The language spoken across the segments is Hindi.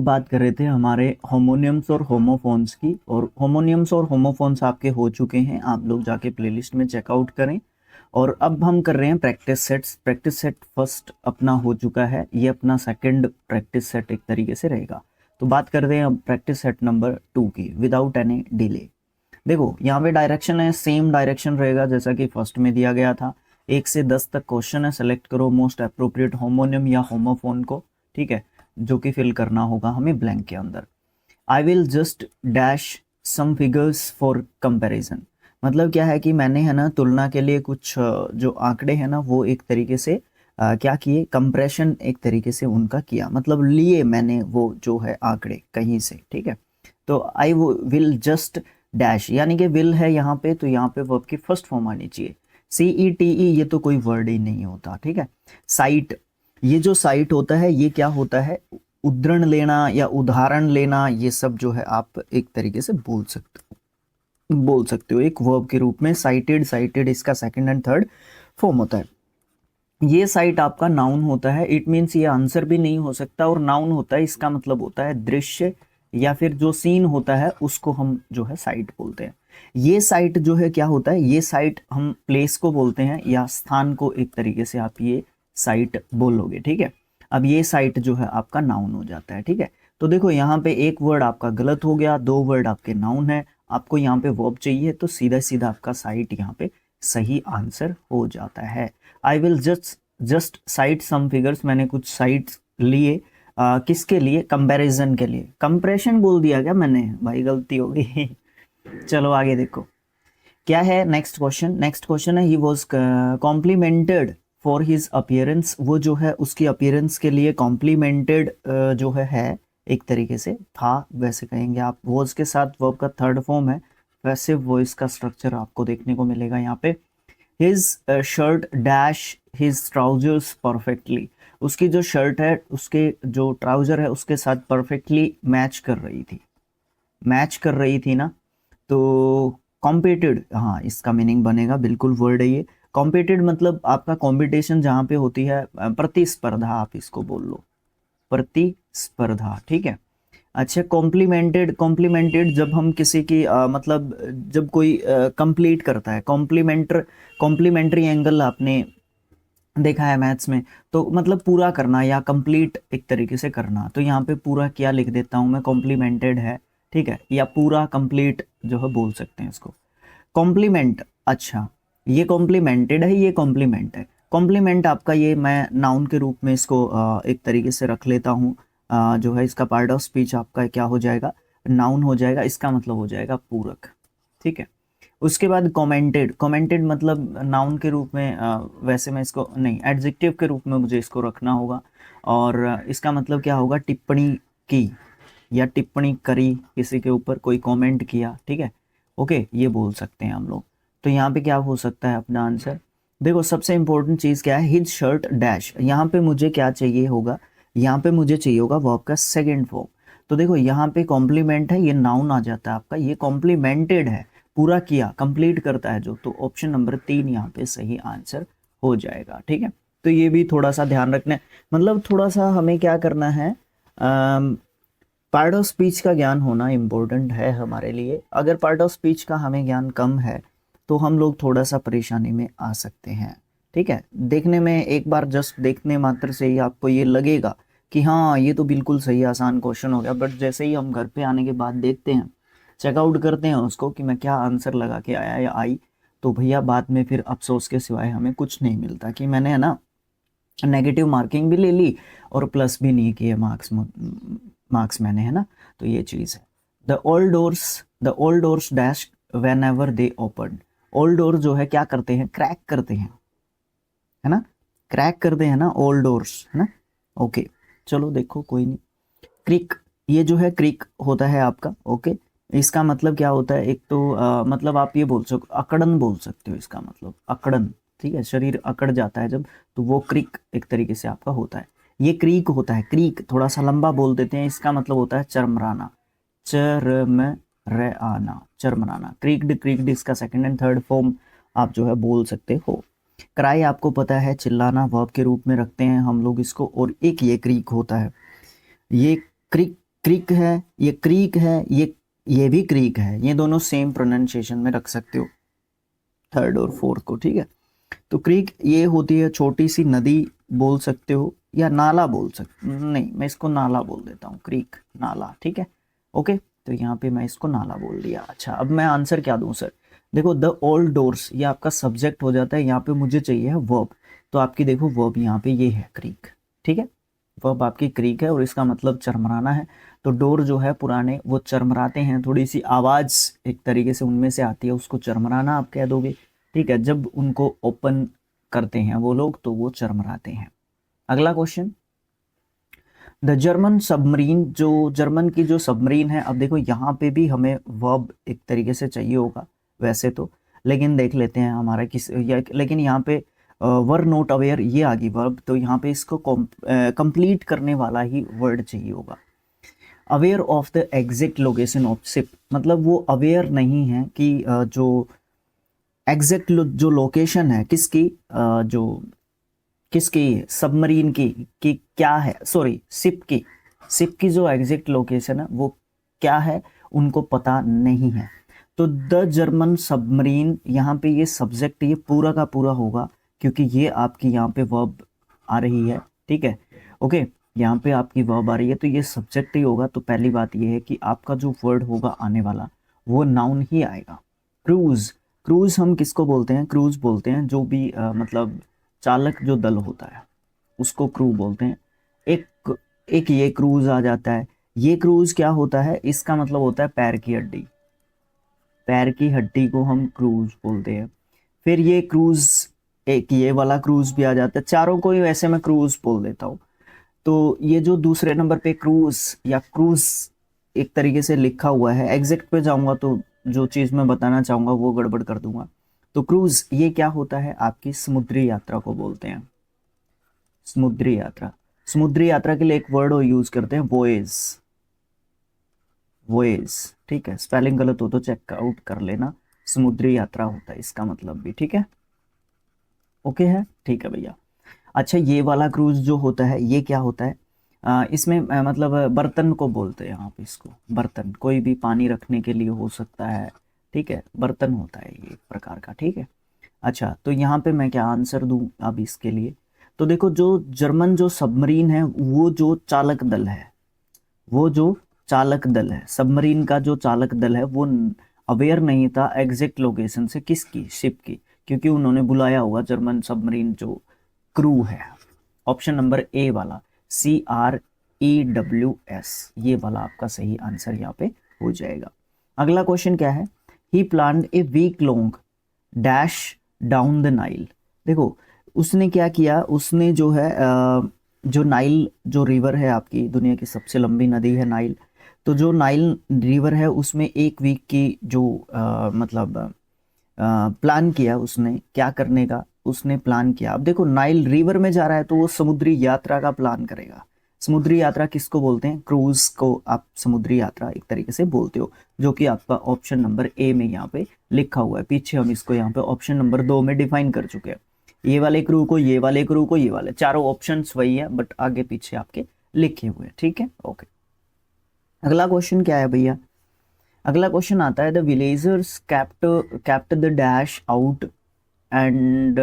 बात कर रहे थे हमारे होमोनियम्स और होमोफोन्स की, और होमोनियम्स और होमोफोन्स आपके हो चुके हैं, आप लोग जाके प्लेलिस्ट में चेकआउट करें। और अब हम कर रहे हैं practice sets. Practice set first अपना हो चुका है, ये अपना सेकंड प्रैक्टिस सेट एक तरीके से रहेगा। तो बात करते हैं अब प्रैक्टिस सेट नंबर 2 की, विदाउट एनी डिले। देखो यहाँ पे डायरेक्शन है, सेम डायरेक्शन रहेगा जैसा कि फर्स्ट में दिया गया था। 1 से 10 तक क्वेश्चन है, सेलेक्ट करो मोस्ट अप्रोप्रिएट होमोनियम या होमोफोन को, ठीक है, जो कि फिल करना होगा हमें ब्लैंक के अंदर। I will just dash some figures for comparison. मतलब क्या है कि मैंने है ना तुलना के लिए कुछ जो आंकड़े हैं ना वो एक तरीके से क्या किए, कंप्रेशन एक तरीके से उनका किया, मतलब लिए मैंने वो जो है आंकड़े कहीं से, ठीक है। तो आई विल जस्ट डैश, यानी कि विल है यहाँ पे, तो यहाँ पे वर्ब की फर्स्ट फॉर्म आनी चाहिए। CETE ये तो कोई वर्ड ही नहीं होता, ठीक है। साइट, ये जो साइट होता है ये क्या होता है, उद्धरण लेना या उदाहरण लेना, ये सब जो है आप एक तरीके से बोल सकते हो एक वर्ब के रूप में। साइटेड, साइटेड इसका सेकंड एंड थर्ड फॉर्म होता है। ये साइट आपका नाउन होता है, इट मीन्स ये आंसर भी नहीं हो सकता, और नाउन होता है इसका मतलब होता है दृश्य या फिर जो सीन होता है उसको हम जो है साइट बोलते हैं। ये साइट जो है क्या होता है, ये साइट हम प्लेस को बोलते हैं या स्थान को, एक तरीके से आप ये साइट बोलोगे, ठीक है। अब ये साइट जो है आपका नाउन हो जाता है, ठीक है। तो देखो यहाँ पे एक वर्ड आपका गलत हो गया, 2 वर्ड आपके नाउन है, आपको यहाँ पे वर्ब चाहिए, तो सीधा सीधा आपका साइट यहाँ पे सही आंसर हो जाता है। I will just cite some figures, मैंने कुछ साइट्स लिए, किसके लिए, कंपैरिजन के लिए। कंप्रेशन बोल दिया क्या मैंने, भाई गलती हो गई। चलो आगे देखो क्या है नेक्स्ट क्वेश्चन। नेक्स्ट क्वेश्चन है, he was complimented for his appearance. वो जो है उसकी अपीयरेंस के लिए कॉम्प्लीमेंटेड जो है एक तरीके से था, वैसे कहेंगे आप। वॉज के साथ वर्ब का थर्ड फॉर्म है, पैसिव वॉइस का स्ट्रक्चर आपको देखने को मिलेगा यहाँ पे। His shirt dash his trousers perfectly, उसकी जो शर्ट है उसके जो ट्राउजर है उसके साथ परफेक्टली मैच कर रही थी, मैच कर रही थी ना। तो कॉम्पिटेड, हाँ इसका मीनिंग बनेगा, बिल्कुल वर्ड है ये। कॉम्पिटेड मतलब आपका कंपटीशन जहाँ पे होती है, प्रतिस्पर्धा आप इसको बोल लो, प्रतिस्पर्धा, ठीक है। अच्छा, कॉम्प्लीमेंटेड, कॉम्प्लीमेंटेड जब हम किसी की मतलब जब कोई कंप्लीट करता है, कॉम्प्लीमेंट्री एंगल आपने देखा है मैथ्स में, तो मतलब पूरा करना या कंप्लीट एक तरीके से करना। तो यहाँ पे पूरा क्या लिख देता हूँ मैं, कॉम्प्लीमेंटेड है, ठीक है, या पूरा कंप्लीट जो है बोल सकते हैं इसको। कॉम्प्लीमेंट, अच्छा ये कॉम्प्लीमेंटेड है, ये कॉम्प्लीमेंट है। कॉम्प्लीमेंट आपका ये मैं नाउन के रूप में इसको एक तरीके से रख लेता हूँ। जो है इसका पार्ट ऑफ स्पीच आपका क्या हो जाएगा, नाउन हो जाएगा, इसका मतलब हो जाएगा पूरक, ठीक है। उसके बाद कमेंटेड, कमेंटेड मतलब नाउन के रूप में, वैसे मैं इसको नहीं, एडजेक्टिव के रूप में मुझे इसको रखना होगा, और इसका मतलब क्या होगा, टिप्पणी की या टिप्पणी करी, किसी के ऊपर कोई कमेंट किया, ठीक है, ओके, ये बोल सकते हैं हम लोग। तो यहाँ पे क्या हो सकता है अपना आंसर, देखो सबसे इंपॉर्टेंट चीज़ क्या है, हिज शर्ट डैश, यहाँ पे मुझे क्या चाहिए होगा, यहाँ पे मुझे चाहिए होगा वर्ब का सेकंड फॉर्म। तो देखो यहाँ पे कॉम्प्लीमेंट है, ये नाउन आ जाता है आपका, ये कॉम्प्लीमेंटेड है, पूरा किया, कंप्लीट करता है जो, तो ऑप्शन नंबर 3 यहाँ पे सही आंसर हो जाएगा, ठीक है। तो ये भी थोड़ा सा ध्यान रखना, मतलब थोड़ा सा हमें क्या करना है, पार्ट ऑफ स्पीच का ज्ञान होना इम्पोर्टेंट है हमारे लिए। अगर पार्ट ऑफ स्पीच का हमें ज्ञान कम है तो हम लोग थोड़ा सा परेशानी में आ सकते हैं, ठीक है। देखने में एक बार जस्ट देखने मात्र से ही आपको ये लगेगा कि हाँ ये तो बिल्कुल सही आसान क्वेश्चन हो गया, बट जैसे ही हम घर पे आने के बाद देखते हैं, चेकआउट करते हैं उसको कि मैं क्या आंसर लगा के आया या आई, तो भैया बाद में फिर अफसोस के सिवाय हमें कुछ नहीं मिलता कि मैंने है ना नेगेटिव मार्किंग भी ले ली और प्लस भी नहीं किए मार्क्स मैंने, है ना। तो ये चीज़ है। The old doors dash when ever they open. Old door जो है क्या करते हैं, क्रैक करते हैं, है ना, क्रैक करते हैं ना ओल्ड डोर्स, है ना। ओके, चलो देखो कोई नहीं। क्रिक, ये जो है क्रिक होता है आपका, ओके। इसका मतलब क्या होता है, एक तो मतलब आप ये बोल सकते, अकड़न बोल सकते हो, इसका मतलब अकड़न, ठीक है, शरीर अकड़ जाता है जब, तो वो क्रिक एक तरीके से आपका होता है। ये क्रीक होता है, क्रीक थोड़ा सा लंबा बोल देते हैं, इसका मतलब होता है चरमराना, चरमराना, चरमराना, क्रीक्ड, क्रीक्ड इसका सेकंड एंड थर्ड फॉर्म आप जो है बोल सकते हो। क्राई आपको पता है चिल्लाना, वर्ब के रूप में रखते हैं हम लोग इसको, और एक ये क्रीक होता है, ये क्रिक, क्रिक है, ये क्रीक है, ये भी क्रीक है, ये दोनों सेम प्रोनाउंसिएशन में रख सकते हो थर्ड और फोर्थ को, ठीक है। तो क्रीक ये होती है छोटी सी नदी बोल सकते हो, या नाला बोल सकते, नहीं मैं इसको नाला बोल देता हूँ, क्रीक नाला, ठीक है। ओके, तो यहाँ पे मैं इसको नाला बोल दिया। अच्छा, अब मैं आंसर क्या दूँ सर? देखो द ओल्ड डोर्स, ये आपका सब्जेक्ट हो जाता है, यहाँ पे मुझे चाहिए है वर्ब, तो आपकी देखो वर्ब यहाँ पे ये है क्रीक, ठीक है। वर्ब आपकी क्रीक है और इसका मतलब चरमराना है। तो डोर जो है पुराने वो चरमराते हैं, थोड़ी सी आवाज़ एक तरीके से उनमें से आती है, उसको चरमराना आप कह दोगे, ठीक है। जब उनको ओपन करते हैं वो लोग तो वो चरमराते हैं। अगला क्वेश्चन, द जर्मन सबमरीन, जो जर्मन की जो सबमरीन है, अब देखो यहाँ पे भी हमें वर्ब एक तरीके से चाहिए होगा वैसे तो, लेकिन देख लेते हैं हमारा लेकिन यहाँ पे वर नोट अवेयर ये आ गई वर्ब, तो यहाँ पे इसको कंप्लीट करने वाला ही वर्ड चाहिए होगा। Aware of the exact location of ship, मतलब वो अवेयर नहीं है कि जो एग्जैक्ट जो लोकेशन है किसकी, जो किसकी सबमरीन की क्या है, सॉरी शिप की जो एग्जैक्ट लोकेशन है वो क्या है उनको पता नहीं है। तो द जर्मन सबमरीन, यहाँ पे ये सब्जेक्ट ये पूरा का पूरा होगा, क्योंकि ये आपकी यहाँ पे वर्ब आ रही है, ठीक है। ओके, यहाँ पे आपकी वर्ब आ रही है तो ये सब्जेक्ट ही होगा। तो पहली बात ये है कि आपका जो वर्ड होगा आने वाला वो नाउन ही आएगा। क्रूज, क्रूज हम किसको बोलते हैं? क्रूज बोलते हैं जो भी मतलब चालक जो दल होता है उसको क्रू बोलते हैं। एक ये क्रूज आ जाता है। ये क्रूज क्या होता है? इसका मतलब होता है पैर की हड्डी, पैर की हड्डी को हम क्रूज बोलते हैं। फिर ये क्रूज, एक ये वाला क्रूज भी आ जाता है। चारों को ही वैसे मैं क्रूज बोल देता हूँ। तो ये जो दूसरे नंबर पे क्रूज या क्रूज एक तरीके से लिखा हुआ है, एग्जैक्ट पे जाऊंगा तो जो चीज़ मैं बताना चाहूँगा वो गड़बड़ कर दूंगा। तो क्रूज ये क्या होता है? आपकी समुद्री यात्रा को बोलते हैं, समुद्री यात्रा। समुद्री यात्रा के लिए एक वर्ड यूज करते हैं, वोएज, वोएज, ठीक है। स्पेलिंग गलत हो तो चेक आउट कर लेना, समुद्री यात्रा होता है इसका मतलब भी, ठीक है। ओके है, ठीक है भैया। अच्छा, ये वाला क्रूज जो होता है ये क्या होता है? इसमें मतलब बर्तन को बोलते हैं यहाँ पे, इसको बर्तन, कोई भी पानी रखने के लिए हो सकता है, ठीक है, बर्तन होता है ये एक प्रकार का, ठीक है। अच्छा, तो यहाँ पे मैं क्या आंसर दूँ अब इसके लिए? तो देखो जो जर्मन जो सबमरीन है वो जो चालक दल है, वो जो चालक दल है, सबमरीन का जो चालक दल है वो अवेयर नहीं था एग्जैक्ट लोकेशन से, किसकी? शिप की, क्योंकि उन्होंने बुलाया हुआ जर्मन सबमरीन जो क्रू है। ऑप्शन नंबर ए वाला CREWS, ये वाला आपका सही आंसर यहाँ पे हो जाएगा। अगला क्वेश्चन क्या है? He planned a week long dash down the Nile. देखो उसने क्या किया, उसने जो है जो नाइल जो रिवर है आपकी, दुनिया की सबसे लंबी नदी है नाइल, तो जो नाइल रिवर है उसमें एक वीक की जो मतलब प्लान किया उसने, क्या करने का उसने प्लान किया। अब देखो नाइल रिवर में जा रहा है तो वो समुद्री यात्रा का प्लान करेगा। समुद्री यात्रा किसको बोलते हैं? क्रूज को आप समुद्री यात्रा एक तरीके से बोलते हो, जो कि आपका ऑप्शन नंबर ए में यहाँ पे लिखा हुआ है। पीछे हम इसको यहाँ पे ऑप्शन नंबर 2 में डिफाइन कर चुके हैं, ये वाले क्रू को, ये वाले क्रू को, ये वाले चारों ऑप्शंस वही है बट आगे पीछे आपके लिखे हुए हैं, ठीक है। ओके, अगला क्वेश्चन क्या है भैया? अगला क्वेश्चन आता है the villagers kept the dash out and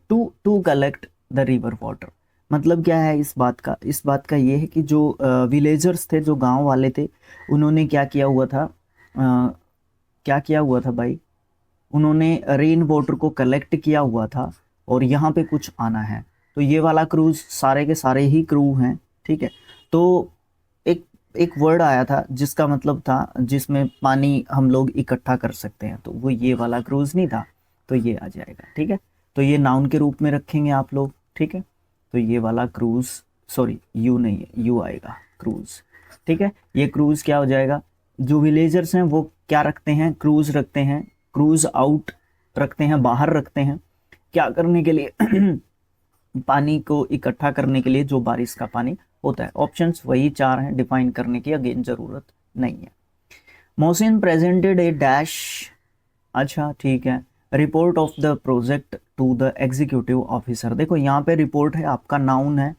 to collect the river water. मतलब क्या है इस बात का? इस बात का ये है कि जो विलेजर्स थे, जो गांव वाले थे, उन्होंने क्या किया हुआ था, क्या किया हुआ था भाई? उन्होंने रेन वाटर को कलेक्ट किया हुआ था और यहाँ पे कुछ आना है। तो ये वाला क्रूज सारे के सारे ही क्रू हैं, ठीक है। तो एक वर्ड आया था जिसका मतलब था जिसमें पानी हम लोग इकट्ठा कर सकते हैं, तो वो ये वाला क्रूज नहीं था, तो ये आ जाएगा, ठीक है। तो ये नाउन के रूप में रखेंगे आप लोग, ठीक है। तो ये वाला क्रूज, सॉरी यू नहीं है, यू आएगा क्रूज, ठीक है। ये क्रूज क्या हो जाएगा? जो विलेजर्स हैं वो क्या रखते हैं? क्रूज रखते हैं, क्रूज आउट रखते हैं, बाहर रखते हैं, क्या करने के लिए? पानी को इकट्ठा करने के लिए, जो बारिश का पानी होता है। ऑप्शंस वही 4 हैं, डिफाइन करने की अगेन जरूरत नहीं है। मोहसिन प्रेजेंटेड ए डैश, अच्छा ठीक है, report of the project to the executive officer. देखो यहाँ पे रिपोर्ट है आपका नाउन है,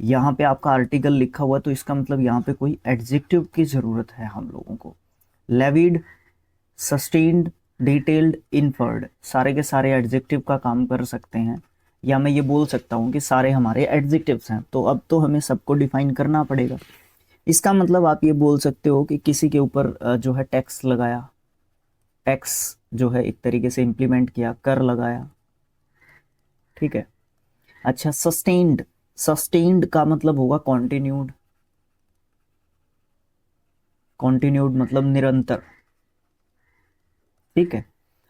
यहाँ पे आपका आर्टिकल लिखा हुआ है तो इसका मतलब यहाँ पे कोई एडजेक्टिव की ज़रूरत है हम लोगों को। लेविड, सस्टेन्ड, डिटेल्ड, इन्फर्ड, सारे के सारे एडजेक्टिव का काम कर सकते हैं, या मैं ये बोल सकता हूँ कि सारे हमारे एडजेक्टिव्स हैं। तो अब तो हमें सबको डिफाइन करना पड़ेगा। इसका मतलब आप ये बोल सकते हो कि किसी के ऊपर जो है टैक्स लगाया, टैक्स जो है एक तरीके से इम्प्लीमेंट किया, कर लगाया, ठीक है। अच्छा, सस्टेन्ड, सस्टेन्ड का मतलब होगा कॉन्टिन्यूड, कॉन्टिन्यूड मतलब निरंतर, ठीक है।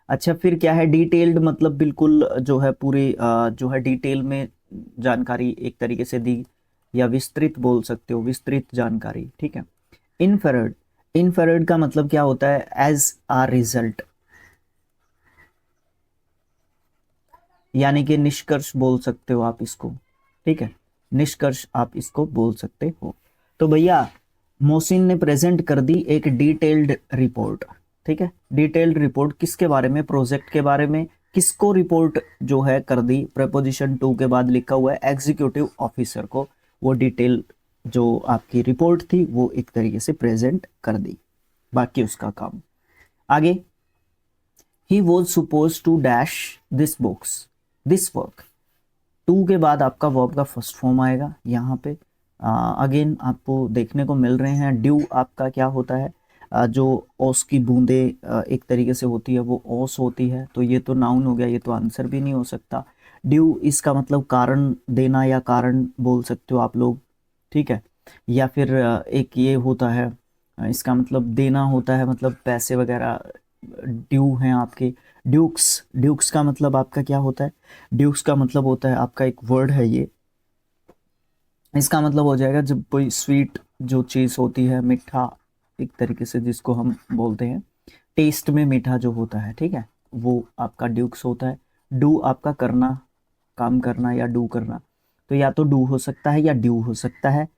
अच्छा, फिर क्या है, डिटेल्ड मतलब बिल्कुल जो है पूरी जो है डिटेल में जानकारी एक तरीके से दी, या विस्तृत बोल सकते हो, विस्तृत जानकारी, ठीक है। इनफेरेड, इनफेरेड का मतलब क्या होता है, एज आ रिजल्ट, यानी कि निष्कर्ष बोल सकते हो आप इसको, ठीक है, निष्कर्ष आप इसको बोल सकते हो। तो भैया मोहसिन ने प्रेजेंट कर दी एक डिटेल्ड रिपोर्ट, ठीक है। डिटेल्ड रिपोर्ट किसके बारे में, प्रोजेक्ट के बारे में। किसको रिपोर्ट जो है कर दी, प्रपोजिशन टू के बाद लिखा हुआ है एग्जीक्यूटिव ऑफिसर को, वो डिटेल जो आपकी रिपोर्ट थी वो एक तरीके से प्रेजेंट कर दी, बाकी उसका काम आगे। He was supposed to dash this books, this work, to के बाद आपका वर्ब का फर्स्ट फॉर्म आएगा यहाँ पे। अगेन आपको देखने को मिल रहे हैं, ड्यू आपका क्या होता है, जो ओस की बूंदे एक तरीके से होती है वो ओस होती है, तो ये तो नाउन हो गया, ये तो आंसर भी नहीं हो सकता। ड्यू इसका मतलब कारण देना या कारण बोल सकते हो आप लोग, ठीक है। या फिर एक ये होता है, इसका मतलब देना होता है, मतलब पैसे वगैरह ड्यू हैं आपके। ड्यूक्स, ड्यूक्स का मतलब आपका क्या होता है, ड्यूक्स का मतलब होता है आपका एक वर्ड है ये, इसका मतलब हो जाएगा जब कोई स्वीट जो चीज़ होती है, मीठा एक तरीके से जिसको हम बोलते हैं, टेस्ट में मीठा जो होता है, ठीक है, वो आपका ड्यूक्स होता है। डू आपका करना, काम करना या डू करना, तो या तो डू हो सकता है या ड्यू हो सकता है,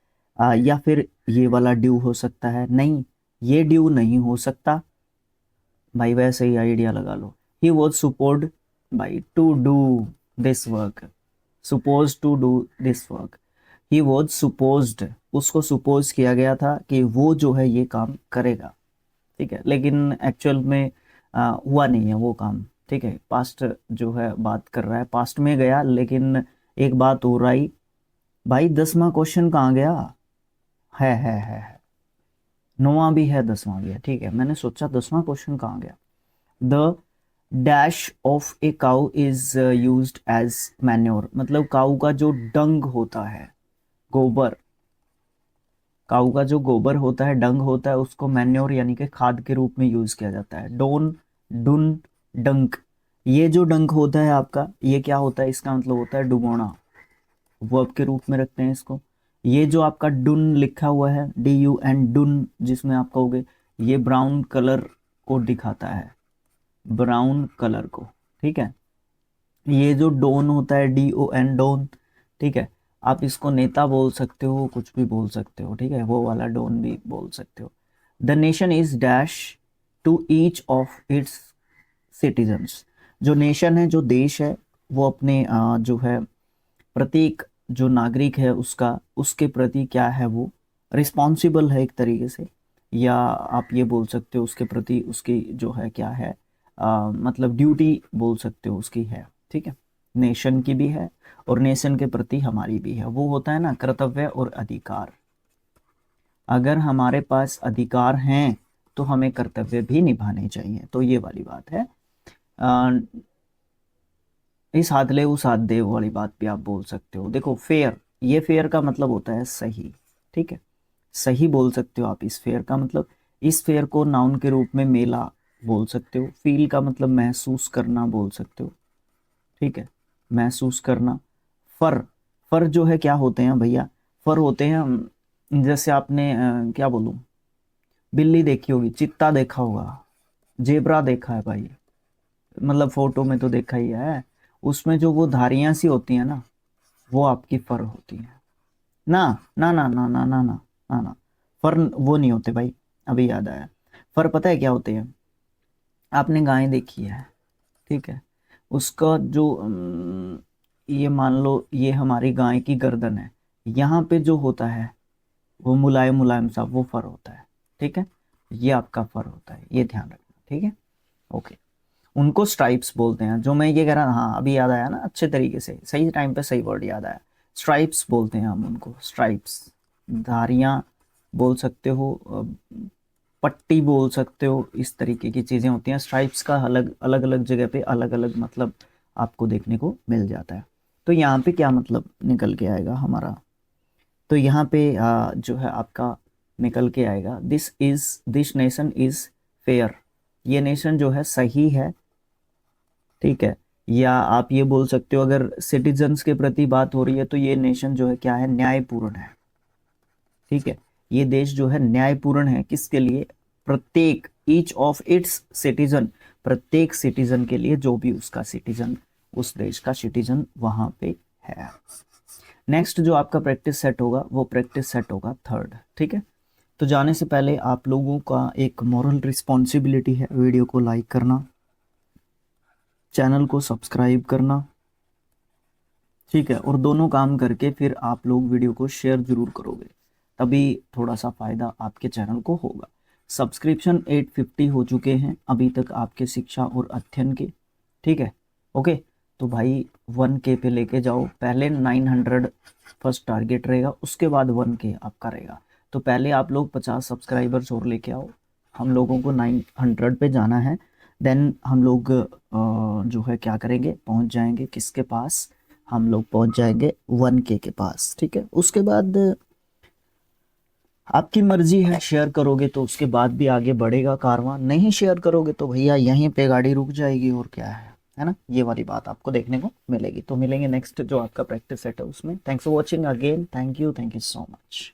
या फिर ये वाला ड्यू हो सकता है, नहीं ये ड्यू नहीं हो सकता भाई, वैसे ही आइडिया लगा लो। He was supposed by to do this work, suppose to do this work, he was supposed, उसको सुपोज किया गया था कि वो जो है ये काम करेगा, ठीक है, लेकिन एक्चुअल में हुआ नहीं है वो काम, ठीक है। पास्ट जो है बात कर रहा है, पास्ट में गया, लेकिन एक बात हो रही भाई, 10वां क्वेश्चन कहाँ गया, है नौवां भी है 10वां भी है, ठीक है, मैंने सोचा 10वां क्वेश्चन कहाँ गया। The dash of a cow is used as manure, मतलब काऊ का जो डंग होता है, गोबर, काऊ का जो गोबर होता है, डंग होता है, उसको मैन्योर यानी कि खाद के रूप में यूज किया जाता है। डोन, डुन, डंक, ये जो डंक होता है आपका, ये क्या होता है, इसका मतलब होता है डुबोना, वर्ब के रूप में रखते हैं इसको। ये जो आपका डुन लिखा हुआ है, DUN, डुन, जिसमें आप कहोगे ये ब्राउन कलर को दिखाता है, ब्राउन कलर को, ठीक है। ये जो डोन होता है, DON, डोन, ठीक है, आप इसको नेता बोल सकते हो, कुछ भी बोल सकते हो, ठीक है, वो वाला डोन भी बोल सकते हो। The nation is dash to each of its citizens, जो नेशन है, जो देश है, वो अपने जो है प्रत्येक जो नागरिक है उसका, उसके प्रति क्या है, वो रिस्पॉन्सिबल है एक तरीके से, या आप ये बोल सकते हो उसके प्रति उसकी जो है क्या है, मतलब ड्यूटी बोल सकते हो उसकी है, ठीक है। नेशन की भी है और नेशन के प्रति हमारी भी है, वो होता है ना कर्तव्य और अधिकार। अगर हमारे पास अधिकार हैं तो हमें कर्तव्य भी निभाने चाहिए, तो ये वाली बात है। अ, इस हाथ ले उस हाथ दे वाली बात भी आप बोल सकते हो। देखो फेयर, ये फेयर का मतलब होता है सही, ठीक है, सही बोल सकते हो आप इस फेयर का मतलब। इस फेयर को नाउन के रूप में मेला बोल सकते हो। फील का मतलब महसूस करना बोल सकते हो, ठीक है, महसूस करना। फर, फर जो है क्या होते हैं भैया, फर होते हैं जैसे आपने क्या बोलूं, बिल्ली देखी होगी, चित्ता देखा होगा, जेबरा देखा है भाई, मतलब फोटो में तो देखा ही है, उसमें जो वो धारियां सी होती हैं ना, वो आपकी फर होती है ना। ना ना ना ना ना ना ना ना, फर वो नहीं होते भाई, अभी याद आया। फर पता है क्या होते हैं, आपने गाय देखी है, ठीक है, उसका जो ये मान लो ये हमारी गाय की गर्दन है, यहाँ पे जो होता है वो मुलायम मुलायम सा वो फर होता है, ठीक है, ये आपका फर होता है, ये ध्यान रखना, ठीक है। ओके, उनको स्ट्राइप्स बोलते हैं। जो मैं ये कह रहा, हाँ अभी याद आया ना, अच्छे तरीके से सही टाइम पे सही वर्ड याद आया। स्ट्राइप्स बोलते हैं हम उनको, स्ट्राइप्स, धारियाँ बोल सकते हो, पट्टी बोल सकते हो, इस तरीके की चीज़ें होती हैं। स्ट्राइप्स का अलग अलग अलग जगह पे अलग अलग मतलब आपको देखने को मिल जाता है। तो यहाँ पे क्या मतलब निकल के आएगा हमारा, तो यहाँ पे जो है आपका निकल के आएगा, दिस नेशन इज फेयर, ये नेशन जो है सही है, ठीक है। या आप ये बोल सकते हो, अगर सिटीजन्स के प्रति बात हो रही है तो ये नेशन जो है क्या है, न्यायपूर्ण है, ठीक है। ये देश जो है न्यायपूर्ण है, किसके लिए, प्रत्येक, ईच ऑफ इट्स सिटीजन, प्रत्येक सिटीजन के लिए, जो भी उसका सिटीजन, उस देश का सिटीजन वहां पे है। नेक्स्ट जो आपका प्रैक्टिस सेट होगा वो प्रैक्टिस सेट होगा थर्ड, ठीक है। तो जाने से पहले आप लोगों का एक मॉरल रिस्पॉन्सिबिलिटी है, वीडियो को लाइक करना, चैनल को सब्सक्राइब करना, ठीक है, और दोनों काम करके फिर आप लोग वीडियो को शेयर जरूर करोगे, तभी थोड़ा सा फायदा आपके चैनल को होगा। सब्सक्रिप्शन 850 हो चुके हैं अभी तक आपके शिक्षा और अध्ययन के, ठीक है। ओके, तो भाई 1K पे लेके जाओ, पहले 900 फर्स्ट टारगेट रहेगा, उसके बाद 1K आपका रहेगा। तो पहले आप लोग 50 सब्सक्राइबर्स और लेके आओ, हम लोगों को 900 पे जाना है। देन हम लोग जो है क्या करेंगे, पहुंच जाएंगे किसके पास, हम लोग पहुंच जाएंगे 1K के पास, ठीक है। उसके बाद आपकी मर्जी है, शेयर करोगे तो उसके बाद भी आगे बढ़ेगा कारवां, नहीं शेयर करोगे तो भैया यहीं पे गाड़ी रुक जाएगी, और क्या है ना, ये वाली बात आपको देखने को मिलेगी। तो मिलेंगे नेक्स्ट जो आपका प्रैक्टिस सेट है उसमें। Thanks for watching again, thank you so much.